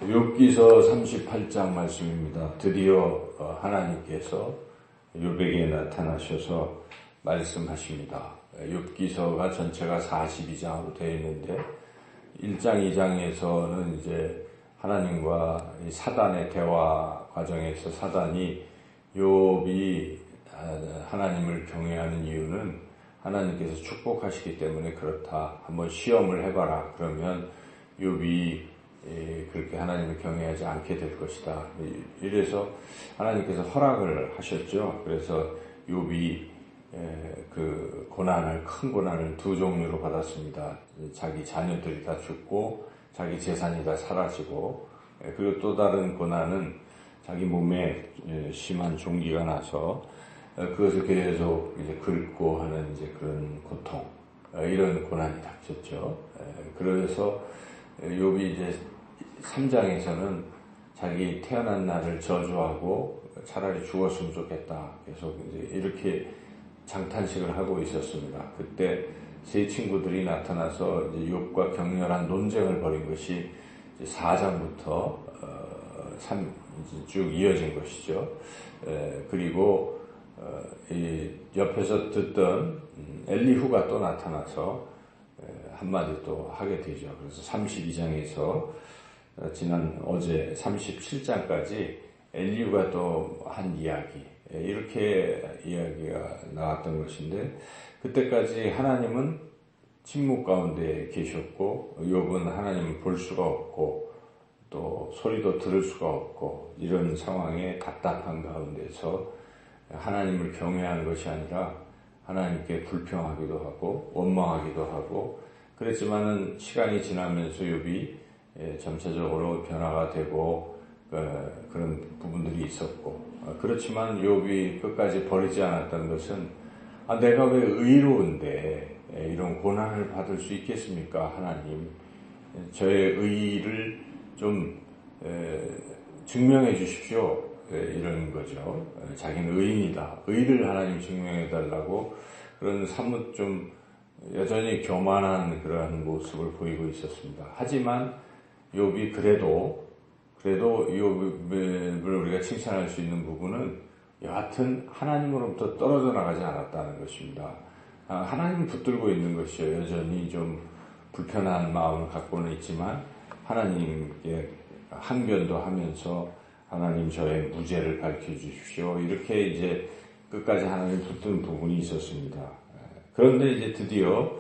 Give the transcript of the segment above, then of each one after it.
욥기서 38장 말씀입니다. 드디어 하나님께서 욥에게 나타나셔서 말씀하십니다. 욥기서가 전체가 42장으로 되어 있는데 1장, 2장에서는 이제 하나님과 사단의 대화 과정에서 사단이 욥이 하나님을 경외하는 이유는 하나님께서 축복하시기 때문에 그렇다. 한번 시험을 해봐라. 그러면 욥이 그렇게 하나님을 경외하지 않게 될 것이다. 이래서 하나님께서 허락을 하셨죠. 그래서 욥이 그 고난을, 큰 고난을 두 종류로 받았습니다. 자기 자녀들이 다 죽고 자기 재산이 다 사라지고, 그리고 또 다른 고난은 자기 몸에 심한 종기가 나서 그것을 계속 이제 긁고 하는 이제 그런 고통, 이런 고난이 닥쳤죠. 그래서 욥이 이제 3장에서는 자기 태어난 날을 저주하고 차라리 죽었으면 좋겠다. 계속 이제 이렇게 장탄식을 하고 있었습니다. 그때 세 친구들이 나타나서 이제 욥과 격렬한 논쟁을 벌인 것이 이제 4장부터 쭉 이어진 것이죠. 그리고 이 옆에서 듣던 엘리후가 또 나타나서 한마디 또 하게 되죠. 그래서 32장에서 지난 어제 37장까지 엘리후가 또 한 이야기, 이렇게 이야기가 나왔던 것인데, 그때까지 하나님은 침묵 가운데 계셨고 욥은 하나님을 볼 수가 없고 또 소리도 들을 수가 없고, 이런 상황에 답답한 가운데서 하나님을 경외하는 것이 아니라 하나님께 불평하기도 하고 원망하기도 하고 그랬지만은, 시간이 지나면서 욥이 점차적으로 변화가 되고 그런 부분들이 있었고, 그렇지만 욥이 끝까지 버리지 않았던 것은 내가 왜 의로운데 이런 고난을 받을 수 있겠습니까? 하나님, 저의 의의를 좀 증명해 주십시오. 이런 거죠. 자기는 의인이다. 의를 하나님 증명해 달라고, 그런 사뭇 좀 여전히 교만한 그러한 모습을 보이고 있었습니다. 하지만 욥이 그래도 욥을 우리가 칭찬할 수 있는 부분은 여하튼 하나님으로부터 떨어져 나가지 않았다는 것입니다. 하나님을 붙들고 있는 것이요. 여전히 좀 불편한 마음을 갖고는 있지만 하나님께 항변도 하면서 하나님, 저의 무죄를 밝혀주십시오. 이렇게 이제 끝까지 하나님 붙든 부분이 있었습니다. 그런데 이제 드디어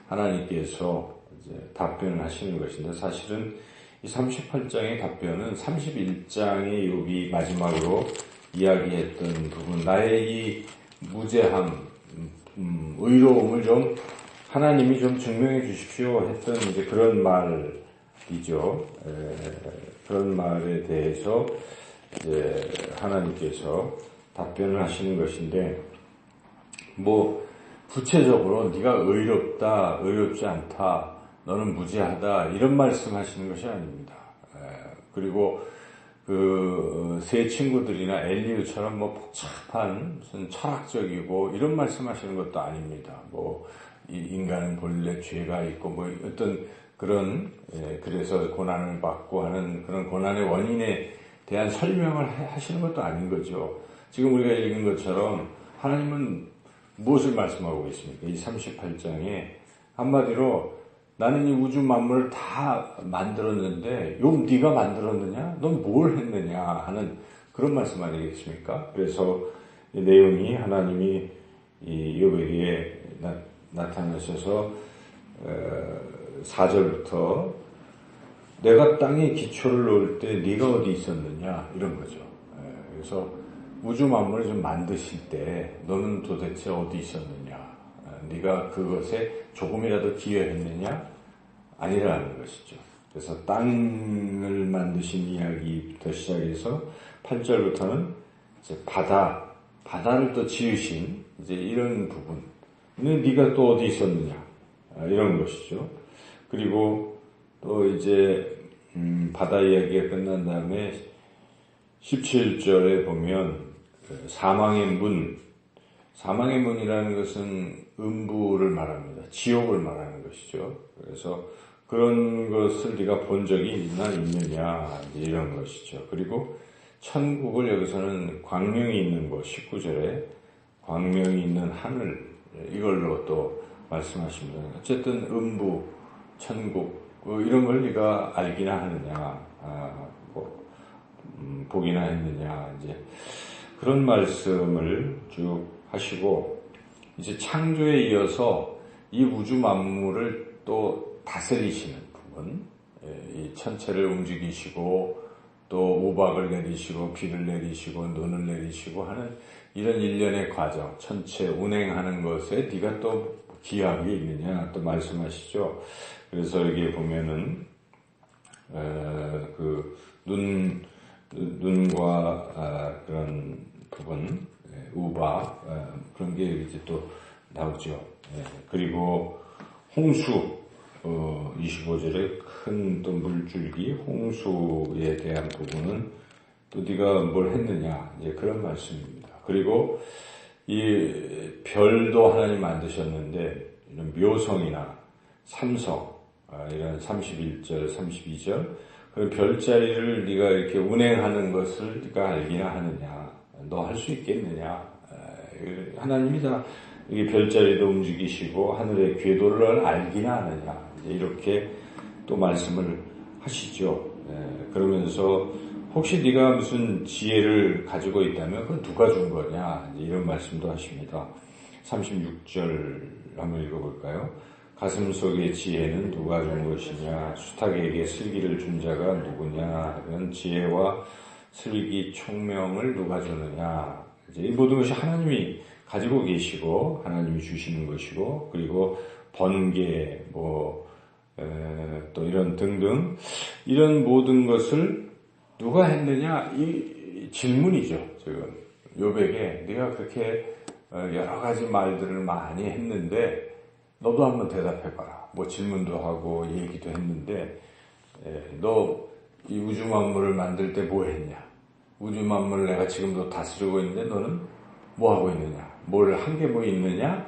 하나님께서 이제 답변을 하시는 것인데, 사실은 이 38장의 답변은 31장의 욥이 마지막으로 이야기했던 부분, 나의 이 무죄함, 의로움을 좀 하나님이 좀 증명해 주십시오 했던 이제 그런 말이죠. 그런 말에 대해서 이제 하나님께서 답변을 하시는 것인데, 구체적으로 네가 의롭다, 의롭지 않다, 너는 무죄하다, 이런 말씀하시는 것이 아닙니다. 그리고 그 세 친구들이나 엘리후처럼 복잡한 무슨 철학적이고 이런 말씀하시는 것도 아닙니다. 인간은 본래 죄가 있고 어떤 그런, 그래서 고난을 받고 하는 그런 고난의 원인에 대한 설명을 하시는 것도 아닌 거죠. 지금 우리가 읽은 것처럼 하나님은 무엇을 말씀하고 있습니까? 이 38장에 한마디로 나는 이 우주 만물을 다 만들었는데 욥 네가 만들었느냐? 넌 뭘 했느냐? 하는 그런 말씀 아니겠습니까? 그래서 이 내용이 하나님이 이 욥에게 나타나셔서 4절부터 내가 땅에 기초를 놓을 때 네가 어디 있었느냐, 이런 거죠. 그래서 우주 만물을 좀 만드실 때 너는 도대체 어디 있었느냐, 네가 그것에 조금이라도 기여했느냐, 아니라는 것이죠. 그래서 땅을 만드신 이야기부터 시작해서 8절부터는 이제 바다를 또 지으신 이제 이런 부분, 네가 또 어디 있었느냐, 이런 것이죠. 그리고 또 이제 바다 이야기가 끝난 다음에 17절에 보면 사망의 문이라는 것은 음부를 말합니다. 지옥을 말하는 것이죠. 그래서 그 그런 것을 네가 본 적이 있느냐 이런 것이죠. 그리고 천국을 여기서는 광명이 있는 곳 19절에 광명이 있는 하늘 이걸로 또 말씀하십니다. 어쨌든 음부 천국 이런 걸 네가 알기나 하느냐 보기나 했느냐 이제 그런 말씀을 쭉 하시고 이제 창조에 이어서 이 우주 만물을 또 다스리시는 부분 이 천체를 움직이시고 또 우박을 내리시고 비를 내리시고 눈을 내리시고 하는 이런 일련의 과정 천체 운행하는 것에 네가 또 기여한 게 있느냐 또 말씀하시죠. 그래서 여기에 보면은 그 눈과 그런 부분 우박 그런 게 이제 또 나오죠. 그리고 홍수 25절에 큰 또 물줄기 홍수에 대한 부분은 또 네가 뭘 했느냐 이제 그런 말씀입니다. 그리고 이 별도 하나님 만드셨는데 이런 묘성이나 삼성 이런 31절 32절 그 별자리를 네가 이렇게 운행하는 것을 네가 알기나 하느냐 너 할 수 있겠느냐 하나님이 다 이게 별자리도 움직이시고 하늘의 궤도를 알기나 하느냐 이렇게 또 말씀을 하시죠. 그러면서 혹시 네가 무슨 지혜를 가지고 있다면 그건 누가 준 거냐 이런 말씀도 하십니다. 36절 한번 읽어볼까요? 가슴 속의 지혜는 누가 준 것이냐 수탉에게 슬기를 준 자가 누구냐 이런 지혜와 슬기 총명을 누가 주느냐 이제 이 모든 것이 하나님이 가지고 계시고 하나님이 주시는 것이고 그리고 번개 또 이런 등등 이런 모든 것을 누가 했느냐 이 질문이죠. 지금 욥에게 네가 그렇게 여러 가지 말들을 많이 했는데 너도 한번 대답해봐라. 뭐 질문도 하고 얘기도 했는데 너 이 우주 만물을 만들 때 뭐 했냐? 우주 만물을 내가 지금도 다스리고 있는데 너는 뭐 하고 있느냐? 뭘 한 게 뭐 있느냐?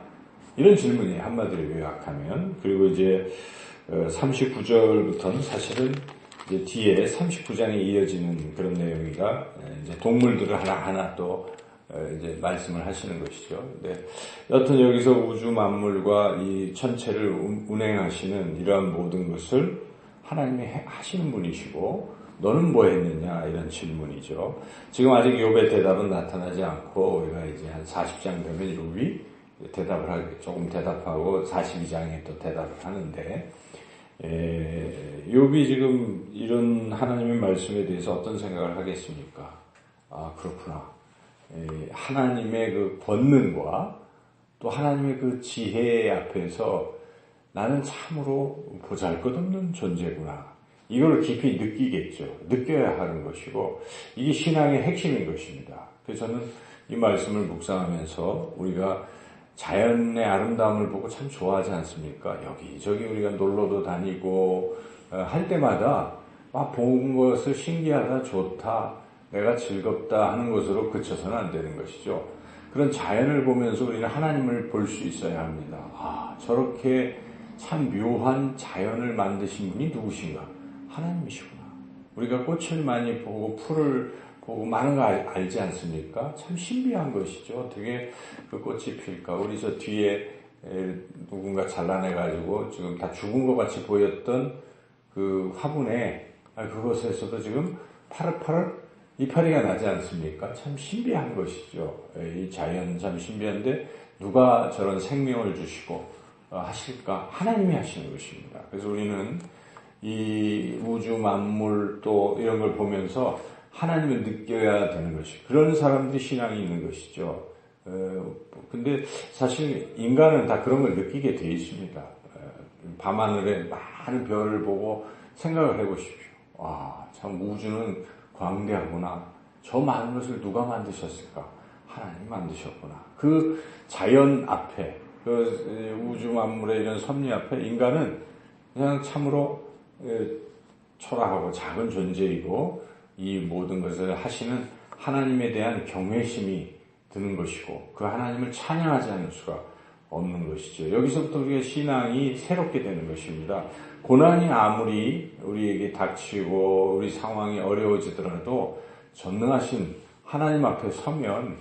이런 질문이 한마디로 요약하면 그리고 이제 39절부터는 사실은 이제 뒤에 39장에 이어지는 그런 내용이라 이제 동물들을 하나하나 또 이제 말씀을 하시는 것이죠. 근데 여튼 여기서 우주 만물과 이 천체를 운행하시는 이러한 모든 것을 하나님이 하시는 분이시고 너는 뭐 했느냐 이런 질문이죠. 지금 아직 욥의 대답은 나타나지 않고 우리가 이제 한 40장 되면 욥이 조금 대답하고 42장에 또 대답을 하는데 욥이 지금 이런 하나님의 말씀에 대해서 어떤 생각을 하겠습니까? 아 그렇구나. 하나님의 그 권능과 또 하나님의 그 지혜 앞에서 나는 참으로 보잘것없는 존재구나. 이걸 깊이 느끼겠죠. 느껴야 하는 것이고 이게 신앙의 핵심인 것입니다. 그래서 저는 이 말씀을 묵상하면서 우리가 자연의 아름다움을 보고 참 좋아하지 않습니까? 여기저기 우리가 놀러도 다니고 할 때마다 본 것을 신기하다, 좋다, 내가 즐겁다 하는 것으로 그쳐서는 안 되는 것이죠. 그런 자연을 보면서 우리는 하나님을 볼 수 있어야 합니다. 아, 저렇게 참 묘한 자연을 만드신 분이 누구신가? 하나님이시구나. 우리가 꽃을 많이 보고 풀을 보고 많은 거 알지 않습니까? 참 신비한 것이죠. 어떻게 그 꽃이 필까? 우리 저 뒤에 누군가 잘라내가지고 지금 다 죽은 것 같이 보였던 그 화분에 그것에서도 지금 파릇파릇 이파리가 나지 않습니까? 참 신비한 것이죠. 이 자연 참 신비한데 누가 저런 생명을 주시고 하실까? 하나님이 하시는 것입니다. 그래서 우리는 이 우주 만물 또 이런 걸 보면서 하나님을 느껴야 되는 것이 그런 사람들이 신앙이 있는 것이죠. 근데 사실 인간은 다 그런 걸 느끼게 되어 있습니다. 밤하늘에 많은 별을 보고 생각을 해보십시오. 와, 참 우주는 광대하구나. 저 많은 것을 누가 만드셨을까? 하나님이 만드셨구나. 그 자연 앞에, 그 우주 만물의 이런 섭리 앞에 인간은 그냥 참으로 초라하고 작은 존재이고 이 모든 것을 하시는 하나님에 대한 경외심이 드는 것이고 그 하나님을 찬양하지 않을 수가 없는 것이죠. 여기서부터 우리가 신앙이 새롭게 되는 것입니다. 고난이 아무리 우리에게 닥치고 우리 상황이 어려워지더라도 전능하신 하나님 앞에 서면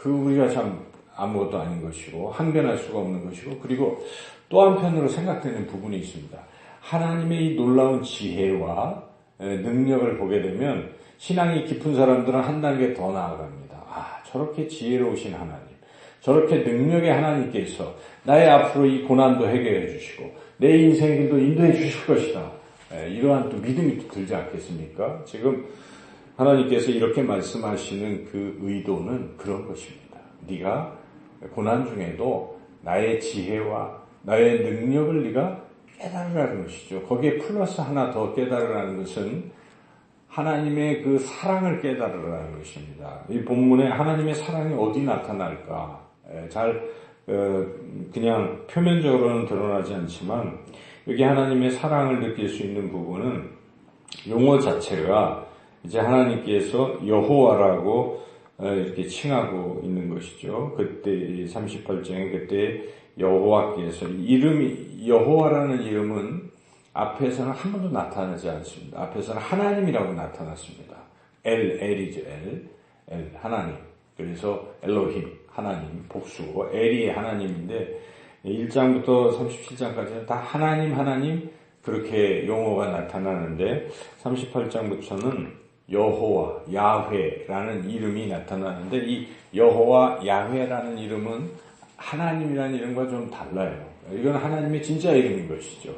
우리가 참 아무것도 아닌 것이고 항변할 수가 없는 것이고, 그리고 또 한편으로 생각되는 부분이 있습니다. 하나님의 이 놀라운 지혜와 능력을 보게 되면 신앙이 깊은 사람들은 한 단계 더 나아갑니다. 저렇게 지혜로우신 하나님, 저렇게 능력의 하나님께서 나의 앞으로 이 고난도 해결해 주시고 내 인생길도 인도해 주실 것이다. 이러한 또 믿음이 또 들지 않겠습니까? 지금 하나님께서 이렇게 말씀하시는 그 의도는 그런 것입니다. 네가 고난 중에도 나의 지혜와 나의 능력을 네가 깨달으라는 것이죠. 거기에 플러스 하나 더 깨달으라는 것은 하나님의 그 사랑을 깨달으라는 것입니다. 이 본문에 하나님의 사랑이 어디 나타날까? 그냥 표면적으로는 드러나지 않지만 여기 하나님의 사랑을 느낄 수 있는 부분은 용어 자체가 이제 하나님께서 여호와라고 이렇게 칭하고 있는 것이죠. 그때 38장에 그때 여호와께서 이름이 여호와라는 이름은 앞에서는 한 번도 나타나지 않습니다. 앞에서는 하나님이라고 나타났습니다. 엘이죠. 엘 하나님. 그래서 엘로힘 하나님 복수고 엘이 하나님인데 1장부터 37장까지는 다 하나님 그렇게 용어가 나타나는데 38장부터는 여호와 야훼라는 이름이 나타나는데 이 여호와 야훼라는 이름은 하나님이라는 이름과 좀 달라요. 이건 하나님의 진짜 이름인 것이죠.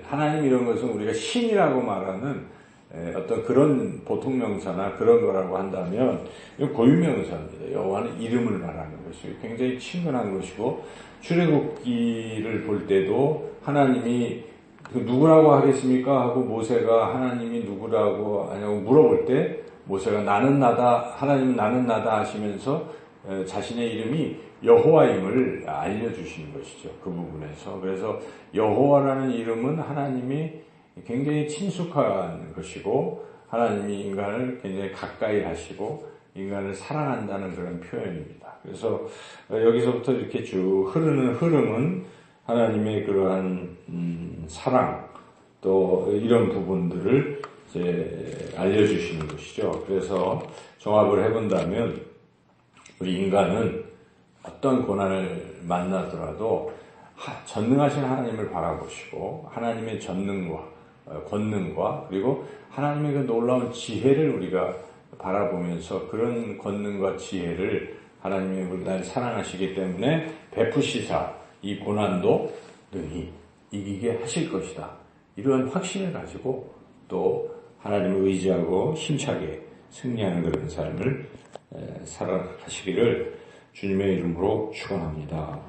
하나님 이런 것은 우리가 신이라고 말하는 어떤 그런 보통명사나 그런 거라고 한다면 이건 고유명사입니다. 여호와는 이름을 말하는 것이고 굉장히 친근한 것이고, 출애굽기를 볼 때도 하나님이 누구라고 하겠습니까? 하고 모세가 하나님이 누구라고 하냐고 물어볼 때 모세가 나는 나다, 하나님은 나는 나다 하시면서 자신의 이름이 여호와임을 알려주시는 것이죠. 그 부분에서. 그래서 여호와라는 이름은 하나님이 굉장히 친숙한 것이고 하나님이 인간을 굉장히 가까이 하시고 인간을 사랑한다는 그런 표현입니다. 그래서 여기서부터 이렇게 쭉 흐르는 흐름은 하나님의 그러한 사랑 또 이런 부분들을 이제 알려주시는 것이죠. 그래서 종합을 해본다면 우리 인간은 어떤 고난을 만나더라도 전능하신 하나님을 바라보시고 하나님의 전능과 권능과 그리고 하나님의 그 놀라운 지혜를 우리가 바라보면서 그런 권능과 지혜를 하나님이 우리를 사랑하시기 때문에 베푸시사 이 고난도 능히 이기게 하실 것이다. 이러한 확신을 가지고 또 하나님을 의지하고 힘차게 승리하는 그런 삶을 살아가시기를 주님의 이름으로 축원합니다.